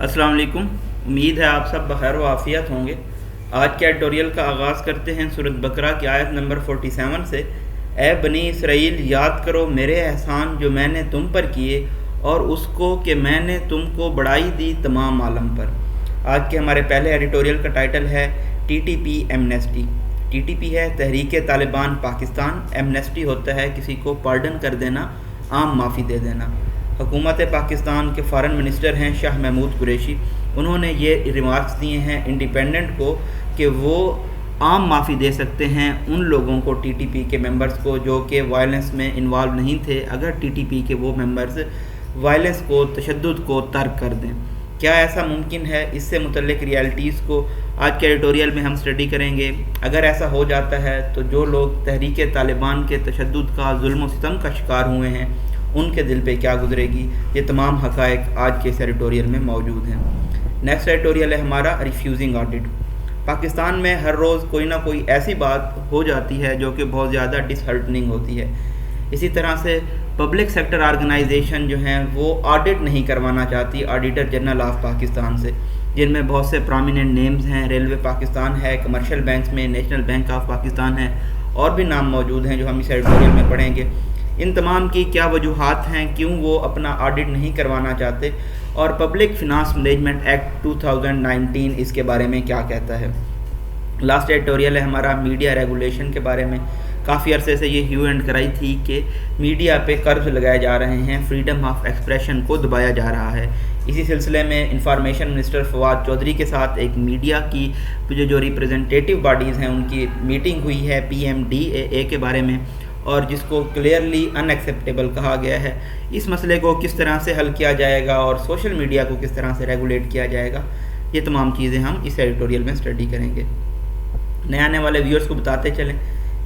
السلام علیکم۔ امید ہے آپ سب بخیر و عافیت ہوں گے۔ آج کے ایڈیٹوریل کا آغاز کرتے ہیں سورۃ بقرہ کی آیت نمبر 47 سے۔ اے بنی اسرائیل، یاد کرو میرے احسان جو میں نے تم پر کیے، اور اس کو کہ میں نے تم کو بڑائی دی تمام عالم پر۔ آج کے ہمارے پہلے ایڈیٹوریل کا ٹائٹل ہے ٹی ٹی پی ایمنیسٹی۔ ٹی ٹی پی ہے تحریک طالبان پاکستان، ایمنیسٹی ہوتا ہے کسی کو پارڈن کر دینا، عام معافی دے دینا۔ حکومت پاکستان کے فارن منسٹر ہیں شاہ محمود قریشی، انہوں نے یہ ریمارکس دیے ہیں انڈیپینڈنٹ کو کہ وہ عام معافی دے سکتے ہیں ان لوگوں کو، ٹی ٹی پی کے ممبرز کو جو کہ وائلنس میں انوالو نہیں تھے، اگر ٹی ٹی پی کے وہ ممبرز وائلنس کو، تشدد کو ترک کر دیں۔ کیا ایسا ممکن ہے؟ اس سے متعلق ریالٹیز کو آج کے ایڈیٹوریل میں ہم اسٹڈی کریں گے۔ اگر ایسا ہو جاتا ہے تو جو لوگ تحریک طالبان کے تشدد کا، ظلم و ستم کا شکار ہوئے ہیں، ان کے دل پہ کیا گزرے گی؟ یہ تمام حقائق آج کے اس ایڈیٹوریل میں موجود ہیں۔ نیکسٹ ایڈیٹوریل ہے ہمارا ریفیوزنگ آڈٹ۔ پاکستان میں ہر روز کوئی نہ کوئی ایسی بات ہو جاتی ہے جو کہ بہت زیادہ ڈس ہرٹننگ ہوتی ہے۔ اسی طرح سے پبلک سیکٹر آرگنائزیشن جو ہیں وہ آڈٹ نہیں کروانا چاہتی آڈیٹر جنرل آف پاکستان سے، جن میں بہت سے پرامیننٹ نیمز ہیں۔ ریلوے پاکستان ہے، کمرشل بینکس میں نیشنل بینک آف پاکستان ہے، اور بھی نام موجود ہیں جو ہم اس ایڈیٹوریل میں پڑھیں گے۔ ان تمام کی کیا وجوہات ہیں، کیوں وہ اپنا آڈٹ نہیں کروانا چاہتے، اور پبلک فنانس مینجمنٹ ایکٹ 2019 اس کے بارے میں کیا کہتا ہے۔ لاسٹ ایڈیٹوریل ہے ہمارا میڈیا ریگولیشن کے بارے میں۔ کافی عرصے سے یہ ہیو اینڈ کرائی تھی کہ میڈیا پہ قرض لگائے جا رہے ہیں، فریڈم آف ایکسپریشن کو دبایا جا رہا ہے۔ اسی سلسلے میں انفارمیشن منسٹر فواد چودھری کے ساتھ ایک میڈیا کی جو ریپریزنٹیٹیو باڈیز ہیں ان کی میٹنگ ہوئی ہے PMDAA کے بارے میں، اور جس کو کلیئرلی ان ایکسیپٹیبل کہا گیا ہے۔ اس مسئلے کو کس طرح سے حل کیا جائے گا اور سوشل میڈیا کو کس طرح سے ریگولیٹ کیا جائے گا، یہ تمام چیزیں ہم اس ایڈیٹوریل میں اسٹڈی کریں گے۔ نئے آنے والے ویورز کو بتاتے چلیں،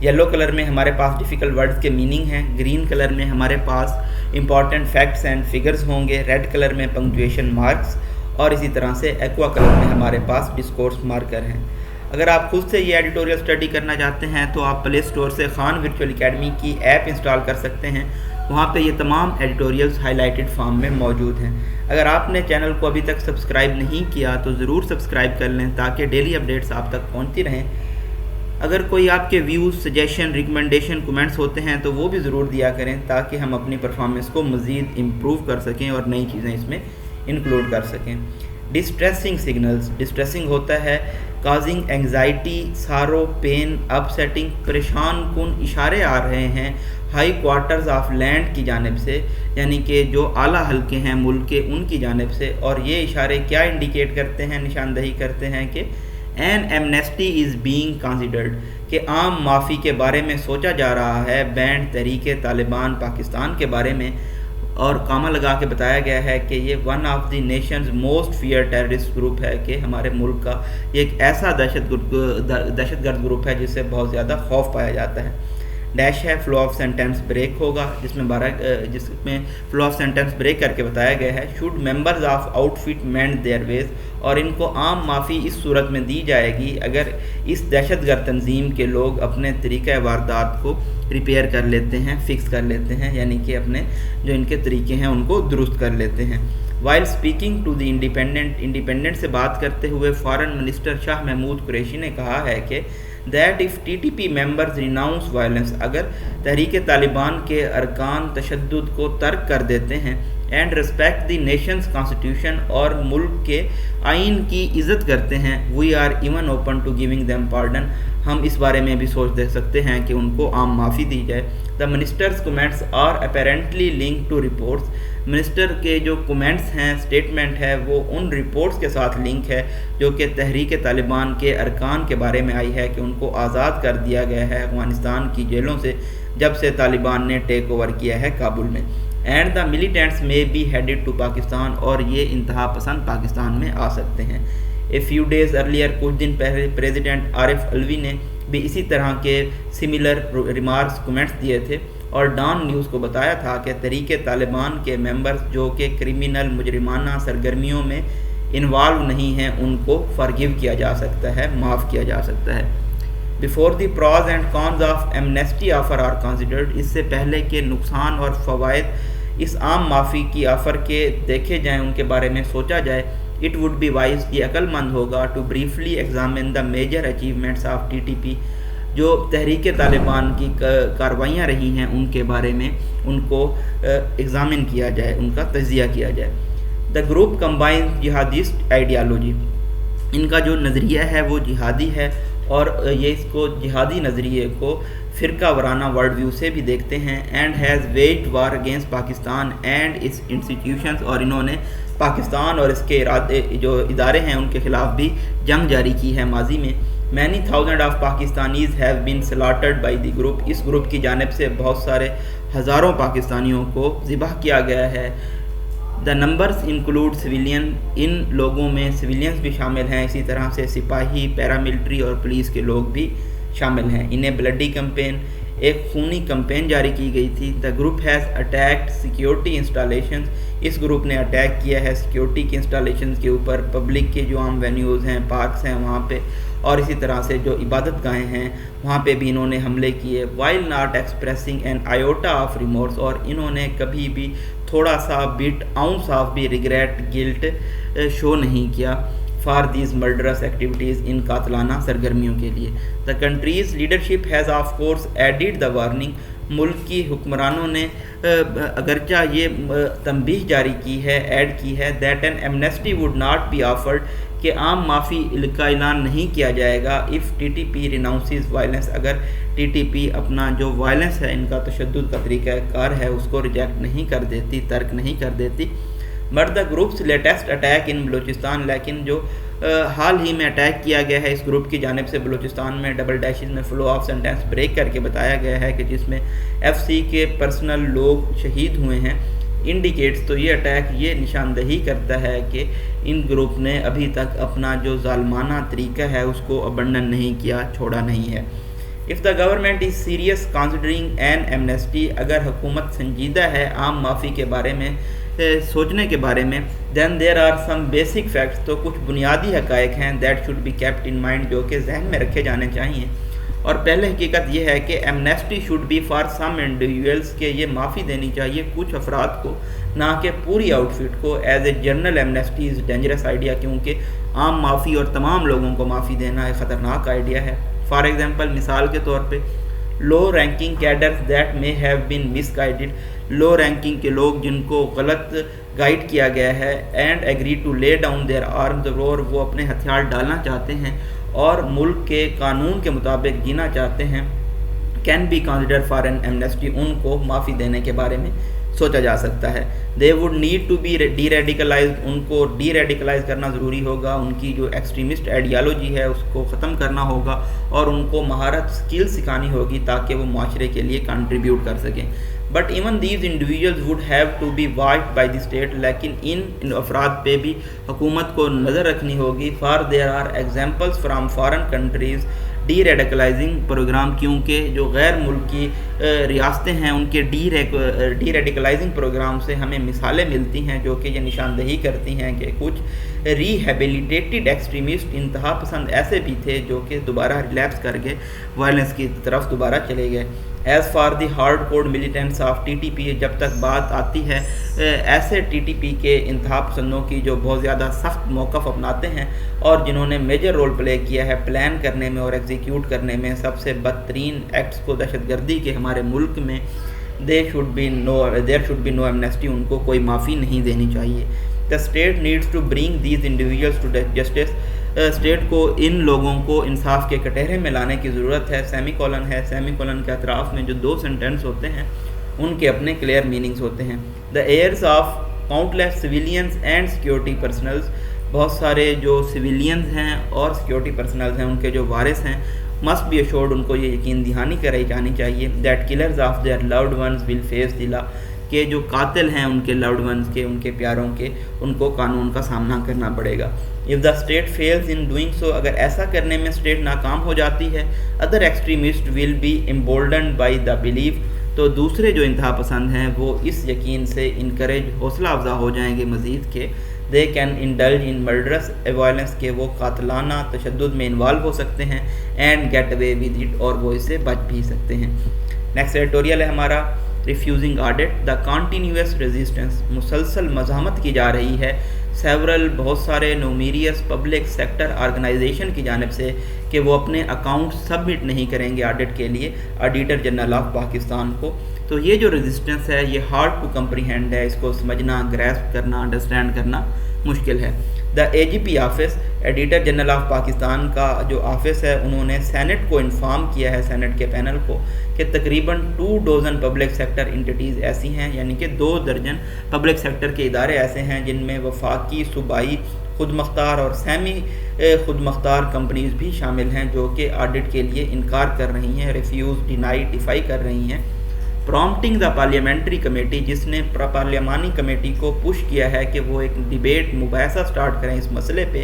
یلو کلر میں ہمارے پاس ڈیفیکلٹ ورڈز کے میننگ ہیں، گرین کلر میں ہمارے پاس امپورٹنٹ فیکٹس اینڈ فگرز ہوں گے، ریڈ کلر میں پنکچویشن مارکس، اور اسی طرح سے ایکوا کلر میں ہمارے پاس ڈسکورس مارکر ہیں۔ اگر آپ خود سے یہ ایڈیٹوریل اسٹڈی کرنا چاہتے ہیں تو آپ پلے اسٹور سے خان ورچوئل اکیڈمی کی ایپ انسٹال کر سکتے ہیں، وہاں پہ یہ تمام ایڈیٹوریلز ہائی لائٹڈ فارم میں موجود ہیں۔ اگر آپ نے چینل کو ابھی تک سبسکرائب نہیں کیا تو ضرور سبسکرائب کر لیں تاکہ ڈیلی اپڈیٹس آپ تک پہنچتی رہیں۔ اگر کوئی آپ کے ویوز، سجیشن، ریکمنڈیشن، کمنٹس ہوتے ہیں تو وہ بھی ضرور دیا کریں تاکہ ہم اپنی پرفارمنس کو مزید امپروو کر سکیں اور نئی چیزیں اس میں انکلوڈ کر سکیں۔ ڈسٹریسنگ سگنلز، ڈسٹریسنگ ہوتا ہے کازنگ اینگزائٹی، سارو، پین، اپ سیٹنگ، پریشان کن اشارے آ رہے ہیں ہائی کوارٹرز آف لینڈ کی جانب سے، یعنی کہ جو اعلیٰ حلقے ہیں ملک کے ان کی جانب سے، اور یہ اشارے کیا انڈیکیٹ کرتے ہیں، نشاندہی کرتے ہیں کہ an amnesty is being considered, کہ عام معافی کے بارے میں سوچا جا رہا ہے بینڈ تحریک طالبان پاکستان کے بارے میں، اور کامہ لگا کے بتایا گیا ہے کہ یہ one of the nations most fear terrorist group ہے، کہ ہمارے ملک کا یہ ایک ایسا دہشت گرد گروپ ہے جس سے بہت زیادہ خوف پایا جاتا ہے۔ ڈیش ہے فلو آف سینٹینس بریک ہوگا، جس میں فلو آف سینٹینس بریک کر کے بتایا گیا ہے should members of outfit mend their ways, اور ان کو عام معافی اس صورت میں دی جائے گی اگر اس دہشت گرد تنظیم کے لوگ اپنے طریقہ واردات کو ریپیئر کر لیتے ہیں، فکس کر لیتے ہیں، یعنی کہ اپنے جو ان کے طریقے ہیں ان کو درست کر لیتے ہیں۔ While speaking to the Independent سے بات کرتے ہوئے فارن منسٹر شاہ محمود قریشی نے کہا ہے کہ that if TTP members renounce violence، اگر تحریک طالبان کے ارکان تشدد کو ترک کر دیتے ہیں and respect the nation's constitution، اور ملک کے آئین کی عزت کرتے ہیں، we are even open to giving them pardon، ہم اس بارے میں بھی سوچ دے سکتے ہیں کہ ان کو عام معافی دی جائے۔ The minister's comments are apparently linked to reports، minister کے جو کومنٹس ہیں، سٹیٹمنٹ ہے، وہ ان رپورٹس کے ساتھ لنک ہے جو کہ تحریک طالبان کے ارکان کے بارے میں آئی ہے کہ ان کو آزاد کر دیا گیا ہے افغانستان کی جیلوں سے جب سے طالبان نے ٹیک اوور کیا ہے کابل میں، اینڈ دا ملیٹنٹس میں بی ہیڈڈ ٹو پاکستان، اور یہ انتہا پسند پاکستان میں آ سکتے ہیں۔ اے فیو ڈیز ارلیئر، کچھ دن پہلے پریزیڈنٹ عارف علوی نے بھی اسی طرح کے سملر ریمارکس کومنٹس دیے تھے، اور ڈان نیوز کو بتایا تھا کہ تحریک طالبان کے ممبرز جو کہ کرمنل مجرمانہ سرگرمیوں میں انوالو نہیں ہیں ان کو فرگیو کیا جا سکتا ہے، معاف کیا جا سکتا ہے۔ Before the pros and cons of amnesty offer are considered, اس سے پہلے کہ نقصان اور فوائد اس عام معافی کی آفر کے دیکھے جائیں، ان کے بارے میں سوچا جائے. اٹ وڈ بی وائز، یہ عقل مند ہوگا، to briefly examine the major achievements of T T P, جو تحریک طالبان کی کاروائیاں رہی ہیں ان کے بارے میں ان کو ایگزامن کیا جائے، ان کا تجزیہ کیا جائے. دا گروپ کمبائن جہادسٹ آئیڈیالوجی، ان کا جو نظریہ ہے وہ جہادی ہے، اور یہ اس کو جہادی نظریے کو فرقہ وارانہ ورلڈ ویو سے بھی دیکھتے ہیں. And has waged war against Pakistan and its institutions, اور انہوں نے پاکستان اور اس کے جو ادارے ہیں ان کے خلاف بھی جنگ جاری کی ہے ماضی میں. Many thousand of Pakistanis have been slaughtered by the group, اس گروپ کی جانب سے بہت سارے ہزاروں پاکستانیوں کو ذبح کیا گیا ہے. دا نمبرز انکلوڈ سویلین، ان لوگوں میں سویلینز بھی شامل ہیں، اسی طرح سے سپاہی، پیراملٹری اور پولیس کے لوگ بھی شامل ہیں. انہیں بلڈی کمپین، ایک خونی کمپین جاری کی گئی تھی. The group has attacked security installations, اس گروپ نے اٹیک کیا ہے سیکیورٹی کی انسٹالیشنز کے اوپر، پبلک کے جو عام وینیوز ہیں، پارکس ہیں وہاں پہ، اور اسی طرح سے جو عبادت گاہیں ہیں وہاں پہ بھی انہوں نے حملے کیے. While not expressing an iota of remorse, اور انہوں نے کبھی بھی تھوڑا سا بٹ آؤنس آف بھی ریگریٹ، گلٹ شو نہیں کیا فار دیز مرڈرس ایکٹیویٹیز، ان قاتلانہ سرگرمیوں کے لیے. The country's leadership has of course added the warning, ملک کی حکمرانوں نے اگرچہ یہ تنبیہ جاری کی ہے، ایڈ کی ہے، that an amnesty would not be offered, کہ عام معافی کا اعلان نہیں کیا جائے گا. If T T P renounces violence, اگر ٹی ٹی پی اپنا جو وائلنس ہے، ان کا تشدد کا طریقہ کار ہے، اس کو ریجیکٹ نہیں کر دیتی، ترک نہیں کر دیتی. But the groups latest attack in Balochistan, لیکن جو حال ہی میں اٹیک کیا گیا ہے اس گروپ کی جانب سے بلوچستان میں، ڈبل ڈیشز میں فلو آف سینٹینس بریک کر کے بتایا گیا ہے کہ جس میں ایف سی کے پرسنل لوگ شہید ہوئے ہیں، انڈیکیٹس، تو یہ اٹیک یہ نشاندہی کرتا ہے کہ ان گروپ نے ابھی تک اپنا جو ظالمانہ طریقہ ہے اس کو ابنڈن نہیں کیا، چھوڑا نہیں ہے. If the government is serious considering an amnesty, اگر حکومت سنجیدہ ہے عام معافی کے بارے میں سوچنے کے بارے میں، then there are some basic facts, تو کچھ بنیادی حقائق ہیں، that should be kept in mind, جو کہ ذہن میں رکھے جانے چاہیے. اور پہلے حقیقت یہ ہے کہ amnesty should be for some individuals, کہ یہ معافی دینی چاہیے کچھ افراد کو، نہ کہ پوری آؤٹ فٹ کو. As a general Amnesty is dangerous idea, کیونکہ عام معافی اور تمام لوگوں کو معافی دینا ایک خطرناک آئیڈیا ہے. فار ایگزامپل، مثال کے طور پہ، low ranking cadres that may have been misguided, low ranking کے لوگ جن کو غلط گائیڈ کیا گیا ہے، and agree to lay down their arms, اور وہ اپنے ہتھیار ڈالنا چاہتے ہیں اور ملک کے قانون کے مطابق جینا چاہتے ہیں، can be consider for an amnesty, ان کو معافی دینے کے بارے میں سوچا جا سکتا ہے. They would need to be deradicalized, ان کو ڈی ریڈیکلائز کرنا ضروری ہوگا، ان کی جو ایکسٹریمسٹ آئیڈیالوجی ہے اس کو ختم کرنا ہوگا، اور ان کو مہارت اسکل سکھانی ہوگی تاکہ وہ معاشرے کے لیے کنٹریبیوٹ کر سکیں. But even these individuals would have to be watched by the state, لیکن ان افراد پہ بھی حکومت کو نظر رکھنی ہوگی. For there are examples from foreign countries deradicalizing programme, کیونکہ جو غیر ملکی ریاستیں ہیں ان کے ڈی ریڈیکلائزنگ پروگرام سے ہمیں مثالیں ملتی ہیں جو کہ یہ نشاندہی کرتی ہیں کہ کچھ ریہیبلیٹیٹڈ ایکسٹریمسٹ انتہا پسند ایسے بھی تھے جو کہ دوبارہ ریلیپس کر کے وائلنس کی طرف دوبارہ چلے گئے. As for the hard core militants of T T پی، جب تک بات آتی ہے ایسے ٹی ٹی پی کے انتہا پسندوں کی جو بہت زیادہ سخت موقف اپناتے ہیں اور جنہوں نے میجر رول پلے کیا ہے پلان کرنے میں اور ایگزیکیوٹ کرنے میں سب سے بدترین ایکٹس کو دہشت گردی کے ہمارے ملک میں، there should be no amnesty, ان کو کوئی معافی نہیں دینی چاہیے. The state needs to bring these individuals to justice, state کو ان لوگوں کو انصاف کے کٹہرے میں لانے کی ضرورت ہے. سیمی کولن ہے، سیمی کولن کے اطراف میں جو 2 سینٹینس ہوتے ہیں ان کے اپنے کلیئر میننگز ہوتے ہیں. The years of countless civilians and security personnels, بہت سارے جو سویلینز ہیں اور سیکیورٹی پرسنلز ہیں ان کے جو وارث ہیں، مسٹ بی ایشورڈ، ان کو یہ یقین دہانی کرائی جانی چاہیے، that killers of their loved ones will face the law, کہ جو قاتل ہیں ان کے لوڈ ونز کے، ان کے پیاروں کے، ان کو قانون کا سامنا کرنا پڑے گا. If the state fails in doing so, اگر ایسا کرنے میں اسٹیٹ ناکام ہو جاتی ہے، other extremist will be emboldened by the belief, تو دوسرے جو انتہا پسند ہیں وہ اس یقین سے انکریج، حوصلہ افزا ہو جائیں گے مزید کہ they can indulge in murderous violence, کہ وہ قاتلانہ تشدد میں انوالو ہو سکتے ہیں، and get away with it, اور وہ اس سے بچ بھی سکتے ہیں. نیکسٹ ایڈیٹوریل ہے ہمارا refusing audit. The continuous resistance, مسلسل مزاحمت کی جا رہی ہے سیورل بہت سارے نومیریس پبلک سیکٹر آرگنائزیشن کی جانب سے کہ وہ اپنے اکاؤنٹ سبمٹ نہیں کریں گے آڈٹ کے لیے آڈیٹر جنرل آف پاکستان کو. تو یہ جو ریزسٹنس ہے یہ ہارڈ ٹو کمپریہینڈ ہے, اس کو سمجھنا, گریسپ کرنا, انڈرسٹینڈ کرنا مشکل ہے. The A G P office, auditor general of Pakistan کا جو آفس ہے, انہوں نے سینٹ کو انفارم کیا ہے, سینٹ کے پینل کو, کہ تقریباً 2 ڈوزن پبلک سیکٹر انٹیٹیز ایسی ہیں, یعنی کہ 2 درجن پبلک سیکٹر کے ادارے ایسے ہیں جن میں وفاقی, صوبائی, خود مختار اور سیمی خود مختار کمپنیز بھی شامل ہیں جو کہ آڈٹ کے لیے انکار کر رہی ہیں, ریفیوز, ڈینائی, ڈیفائی کر رہی ہیں. پرومپٹنگ دا پارلیمنٹری کمیٹی, جس نے پارلیمانی کمیٹی کو پش کیا ہے کہ وہ ایک ڈیبیٹ, مباحثہ سٹارٹ کریں اس مسئلے پہ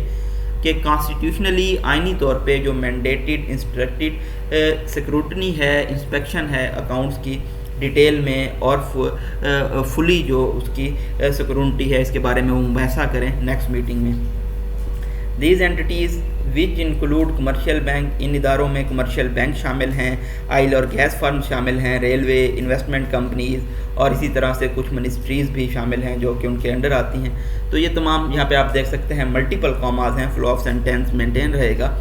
کہ کانسٹیٹیوشنلی آئینی طور پہ جو مینڈیٹڈ انسٹرکٹڈ سکروٹنی ہے, انسپیکشن ہے اکاؤنٹس کی ڈیٹیل میں اور فلی جو اس کی سکرونٹی ہے, اس کے بارے میں وہ مباحثہ کریں نیکسٹ میٹنگ میں. These entities which include commercial bank, ان اداروں میں کمرشل بینک شامل ہیں, آئل اور گیس فرم شامل ہیں, ریلوے, انویسٹمنٹ کمپنیز اور اسی طرح سے کچھ منسٹریز بھی شامل ہیں جو کہ ان کے انڈر آتی ہیں. تو یہ تمام یہاں پہ آپ دیکھ سکتے ہیں ملٹیپل کاماز ہیں, فلو آف سینٹینس مینٹین رہے گا.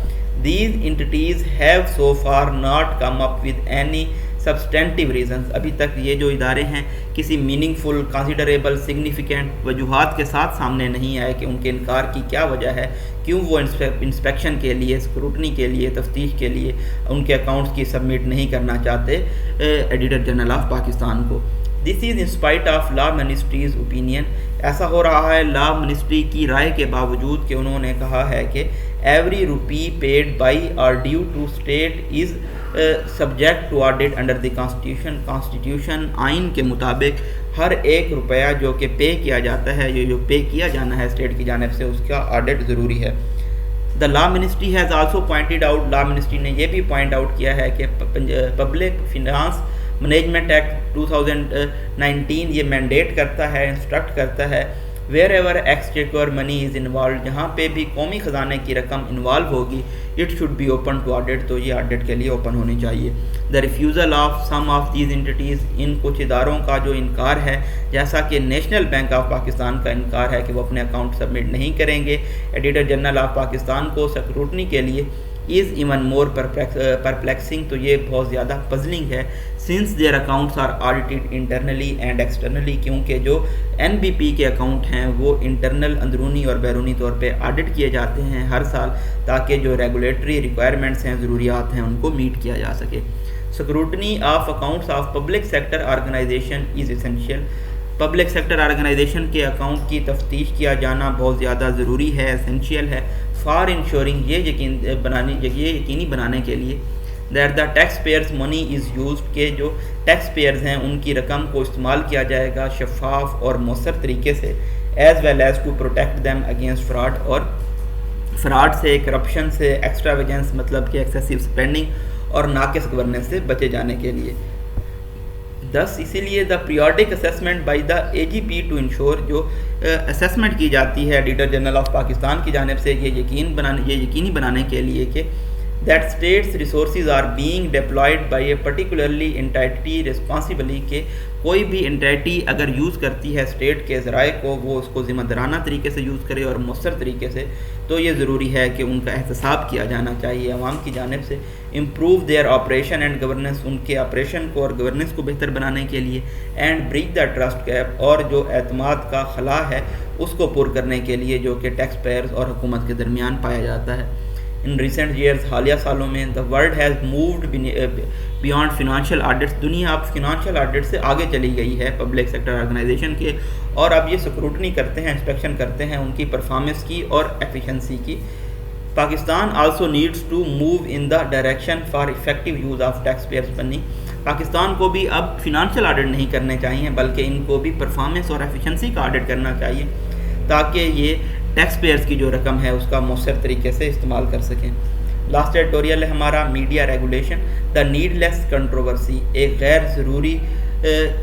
These entities have so far not come up with any substantive reasons, ابھی تک یہ جو ادارے ہیں کسی میننگ فل, کنسیڈریبل, سگنیفیکینٹ وجوہات کے ساتھ سامنے نہیں آئے کہ ان کے انکار کی کیا وجہ ہے, کیوں وہ انسپیکشن کے لیے, اسکروٹنی کے لیے, تفتیش کے لیے ان کے اکاؤنٹس کی سبمٹ نہیں کرنا چاہتے ایڈیٹر جنرل آف پاکستان کو. This is in spite of law ministry's opinion, ایسا ہو رہا ہے لا منسٹری کی رائے کے باوجود کہ انہوں نے کہا ہے کہ every rupee paid by or due to state is subject to audit under the constitution, آئین کے مطابق ہر ایک روپیہ جو کہ پے کیا جاتا ہے, یہ جو پے کیا جانا ہے اسٹیٹ کی جانب سے, اس کا آڈٹ ضروری ہے. The law ministry has also pointed out, law ministry نے یہ بھی پوائنٹ آؤٹ کیا ہے کہ پبلک فنانس مینجمنٹ ایکٹ 2019 یہ مینڈیٹ کرتا ہے, انسٹرکٹ کرتا ہے wherever exchequer money is involved, جہاں پہ بھی قومی خزانے کی رقم انوالو ہوگی, it should be open to audit, تو یہ آڈٹ کے لیے اوپن ہونی چاہیے. The refusal of some of these entities, ان کچھ اداروں کا جو انکار ہے, جیسا کہ نیشنل بینک آف پاکستان کا انکار ہے کہ وہ اپنے اکاؤنٹ سبمٹ نہیں کریں گے ایڈیٹر جنرل آف پاکستان کو سکروٹنی کے لیے, از ایون مور پرپلیکسنگ, تو یہ بہت زیادہ پزلنگ ہے, since their accounts are audited internally and externally, کیونکہ جو این بی پی کے اکاؤنٹ ہیں وہ انٹرنل, اندرونی اور بیرونی طور پہ آڈٹ کیے جاتے ہیں ہر سال, تاکہ جو ریگولیٹری ریکوائرمنٹس ہیں, ضروریات ہیں, ان کو میٹ کیا جا سکے. Scrutiny of accounts of public sector organisation is essential, public sector organisation کے اکاؤنٹ کی تفتیش کیا جانا بہت زیادہ ضروری ہے, اسینشیل ہے, فار انشورنگ, یہ یقینی بنانے کے لیے that the tax pairs money is used, کہ جو ٹیکس پیئرز ہیں ان کی رقم کو استعمال کیا جائے گا شفاف اور مؤثر طریقے سے, as well as to protect them against fraud, اور فراڈ سے, کرپشن سے, ایکسٹراویجنس مطلب کہ ایکسیسو اسپینڈنگ اور ناقص گورننس سے بچے جانے کے لیے. دس اسی لیے the periodic assessment by the A G P to ensure, جو اسیسمنٹ کی جاتی ہے ایڈیٹر جنرل آف پاکستان کی جانب سے یہ یقینی بنانے کے لیے کہ that states resources are being deployed by a particularly entity responsibly, کہ کوئی بھی انٹائٹی اگر یوز کرتی ہے اسٹیٹ کے ذرائع کو, وہ اس کو ذمہ دارانہ طریقے سے یوز کرے اور مؤثر طریقے سے, تو یہ ضروری ہے کہ ان کا احتساب کیا جانا چاہیے عوام کی جانب سے. Improve their operation and governance, ان کے آپریشن کو اور گورننس کو بہتر بنانے کے لیے. And breach the trust gap, اور جو اعتماد کا خلا ہے اس کو پر کرنے کے لیے جو کہ ٹیکس پیئرز اور حکومت کے درمیان پایا جاتا ہے. ان ریسنٹ ایئرز, حالیہ سالوں میں, the world has moved beyond financial audits, دنیا اب فنانشیل آڈٹ سے آگے چلی گئی ہے پبلک سیکٹر آرگنائزیشن کے, اور اب یہ سکروٹنی کرتے ہیں, انسپیکشن کرتے ہیں ان کی پرفارمنس کی اور ایفیشنسی کی. Pakistan also needs to move in the direction for effective use of tax pairs money, Pakistan کو بھی اب فنانشیل آڈٹ نہیں کرنے چاہیے بلکہ ان کو بھی پرفارمنس اور ایفیشنسی کا آڈٹ کرنا چاہیے, تاکہ یہ ٹیکس پیئرز کی جو رقم ہے اس کا مؤثر طریقے سے استعمال کر سکیں. لاسٹ ایڈیٹوریل ہے ہمارا media regulation, the need less controversy, ایک غیر ضروری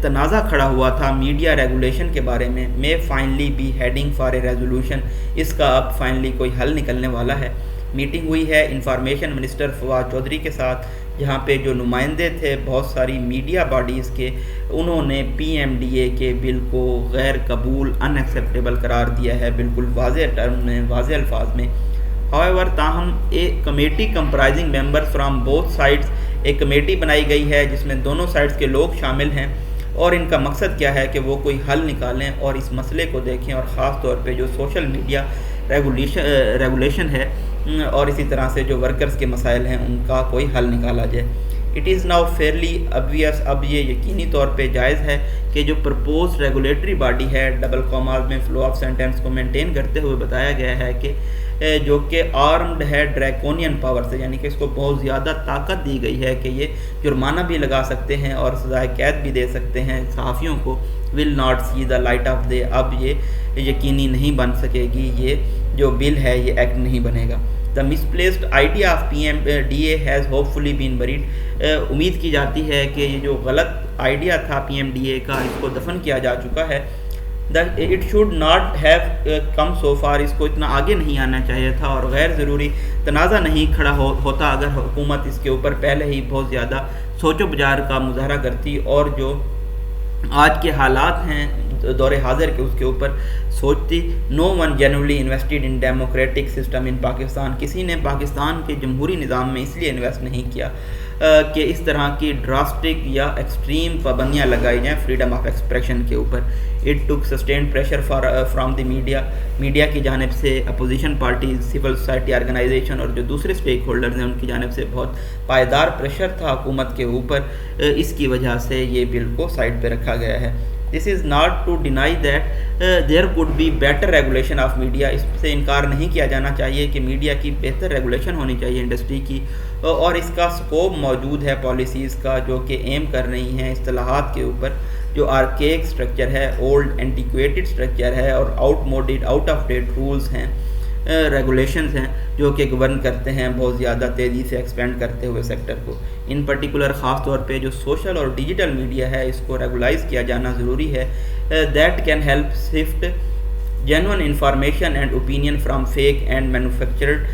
تنازع کھڑا ہوا تھا میڈیا ریگولیشن کے بارے میں, میں finally be heading for a resolution, اس کا اب فائنلی کوئی حل نکلنے والا ہے. میٹنگ ہوئی ہے انفارمیشن منسٹر فواد چودھری کے ساتھ, جہاں پہ جو نمائندے تھے بہت ساری میڈیا باڈیز کے، انہوں نے پی ایم ڈی اے کے بل کو غیر قبول، ان ایکسیپٹیبل قرار دیا ہے، بالکل واضح ٹرم میں، واضح الفاظ میں۔ However تاہم ایک committee comprising member from both sides, ایک کمیٹی بنائی گئی ہے جس میں دونوں سائڈز کے لوگ شامل ہیں، اور ان کا مقصد کیا ہے کہ وہ کوئی حل نکالیں اور اس مسئلے کو دیکھیں، اور خاص طور پہ جو سوشل میڈیا ریگولیشن ہے اور اسی طرح سے جو ورکرز کے مسائل ہیں ان کا کوئی حل نکالا جائے۔ It is now fairly obvious، اب یہ یقینی طور پہ جائز ہے کہ جو پرپوز ریگولیٹری باڈی ہے، ڈبل کاماز میں فلو آف سینٹینس کو مینٹین کرتے ہوئے بتایا گیا ہے کہ جو کہ آرمڈ ہے ڈریکونین پاور سے، یعنی کہ اس کو بہت زیادہ طاقت دی گئی ہے کہ یہ جرمانہ بھی لگا سکتے ہیں اور سزائے قید بھی دے سکتے ہیں صحافیوں کو، will not see the light of day, اب یہ یقینی نہیں بن سکے گی، یہ جو بل ہے یہ ایکٹ نہیں بنے گا۔ The misplaced idea of P M D A has hopefully been buried, امید کی جاتی ہے کہ یہ جو غلط آئیڈیا تھا پی ایم ڈی اے کا، اس کو دفن کیا جا چکا ہے۔ It should not have come so far, اس کو اتنا آگے نہیں آنا چاہیے تھا، اور غیر ضروری تنازع نہیں کھڑا ہوتا اگر حکومت اس کے اوپر پہلے ہی بہت زیادہ سوچ و بچار کا مظاہرہ کرتی، اور جو آج کے حالات ہیں دور حاضر کے اس کے اوپر سوچتی۔ No one genuinely invested in democratic system in Pakistan, کسی نے پاکستان کے جمہوری نظام میں اس لیے انویسٹ نہیں کیا کہ اس طرح کی ڈراسٹک یا ایکسٹریم پابندیاں لگائی جائیں فریڈم آف ایکسپریشن کے اوپر۔ It took sustained pressure from the media کی جانب سے، opposition parties, civil society organisation اور جو دوسرے اسٹیک ہولڈرز ہیں ان کی جانب سے بہت پائیدار پریشر تھا حکومت کے اوپر، اس کی وجہ سے یہ بل کو سائڈ پہ رکھا گیا ہے۔ This is not to deny that there could be better regulation of media, اس سے انکار نہیں کیا جانا چاہیے کہ میڈیا کی بہتر ریگولیشن ہونی چاہیے انڈسٹری کی، اور اس کا سکوپ موجود ہے پالیسیز کا جو کہ ایم کر رہی ہیں اصطلاحات کے اوپر، جو آرکیک سٹرکچر ہے، اولڈ اینٹیکویٹڈ سٹرکچر ہے، اور آؤٹ آف ڈیٹ رولز ہیں، ریگولیشنز ہیں جو کہ گورن کرتے ہیں بہت زیادہ تیزی سے ایکسپینڈ کرتے ہوئے سیکٹر کو۔ ان پرٹیکولر خاص طور پہ جو سوشل اور ڈیجیٹل میڈیا ہے اس کو ریگولائز کیا جانا ضروری ہے، that can help shift genuine information and opinion from fake and manufactured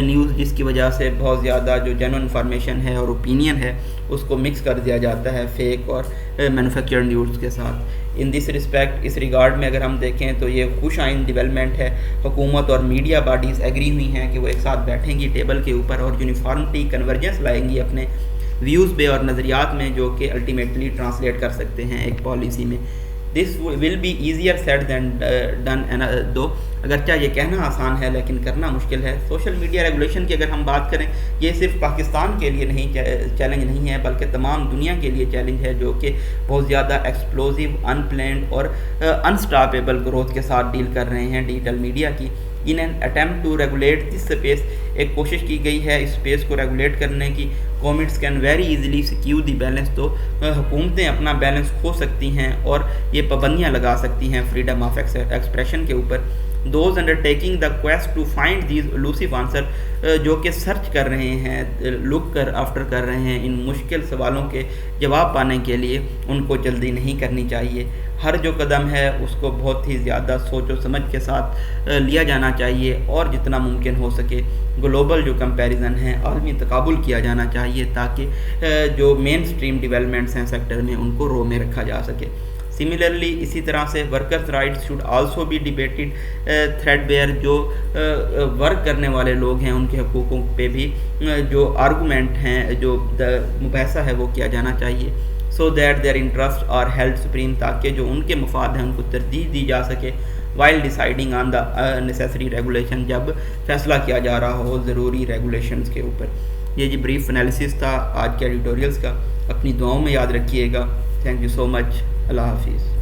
news, جس کی وجہ سے بہت زیادہ جو جینون انفارمیشن ہے اور اوپینین ہے اس کو مکس کر دیا جاتا ہے فیک اور مینوفیکچرڈ نیوز کے ساتھ۔ ان دس رسپیکٹ، اس ریگارڈ میں اگر ہم دیکھیں تو یہ خوش آئند ڈیولپمنٹ ہے، حکومت اور میڈیا باڈیز ایگری ہوئی ہیں کہ وہ ایک ساتھ بیٹھیں گی ٹیبل کے اوپر اور یونیفارمٹی کنورجنس لائیں گی اپنے ویوز پہ اور نظریات میں، جو کہ الٹیمیٹلی ٹرانسلیٹ کر سکتے ہیں ایک پالیسی میں۔ This will be easier said than done though, اگرچہ یہ کہنا آسان ہے لیکن کرنا مشکل ہے۔ سوشل میڈیا ریگولیشن کی اگر ہم بات کریں، یہ صرف پاکستان کے لیے نہیں چیلنج نہیں ہے بلکہ تمام دنیا کے لیے چیلنج ہے، جو کہ بہت زیادہ ایکسپلوزیو، ان پلینڈ اور انسٹاپیبل گروتھ کے ساتھ ڈیل کر رہے ہیں ڈیجیٹل میڈیا کی۔ In an attempt to regulate this space, ایک کوشش کی گئی ہے اس اسپیس کو ریگولیٹ کرنے کی۔ Governments can very easily skew the balance, تو حکومتیں اپنا بیلنس کھو سکتی ہیں اور یہ پابندیاں لگا سکتی ہیں فریڈم آف ایکسپریشن کے اوپر۔ Those undertaking the quest to find these elusive answer, جو کہ سرچ کر رہے ہیں، لک آفٹر کر رہے ہیں ان مشکل سوالوں کے جواب پانے کے لیے، ان کو جلدی نہیں کرنی چاہیے۔ ہر جو قدم ہے اس کو بہت ہی زیادہ سوچ و سمجھ کے ساتھ لیا جانا چاہیے، اور جتنا ممکن ہو سکے گلوبل جو کمپیریزن ہے، عالمی تقابل کیا جانا چاہیے تاکہ جو مین سٹریم ڈیولپمنٹس ہیں سیکٹر میں ان کو رو میں رکھا جا سکے۔ سملرلی اسی طرح سے workers rights should also be debated threadbare, جو ورک کرنے والے لوگ ہیں ان کے حقوقوں پہ بھی جو آرگومنٹ ہیں، جو مباحثہ ہے وہ کیا جانا چاہیے، so that their interest are held supreme, تاکہ جو ان کے مفاد ہیں ان کو ترجیح دی جا سکے وائل ڈیسائیڈنگ آن دا نیسیسری ریگولیشن، جب فیصلہ کیا جا رہا ہو ضروری ریگولیشنز کے اوپر۔ یہ جی بریف انالیسس تھا آج کے ایڈیٹوریلز کا، اپنی دعاؤں میں یاد رکھیے گا۔ تھینک یو سو مچ، اللہ حافظ۔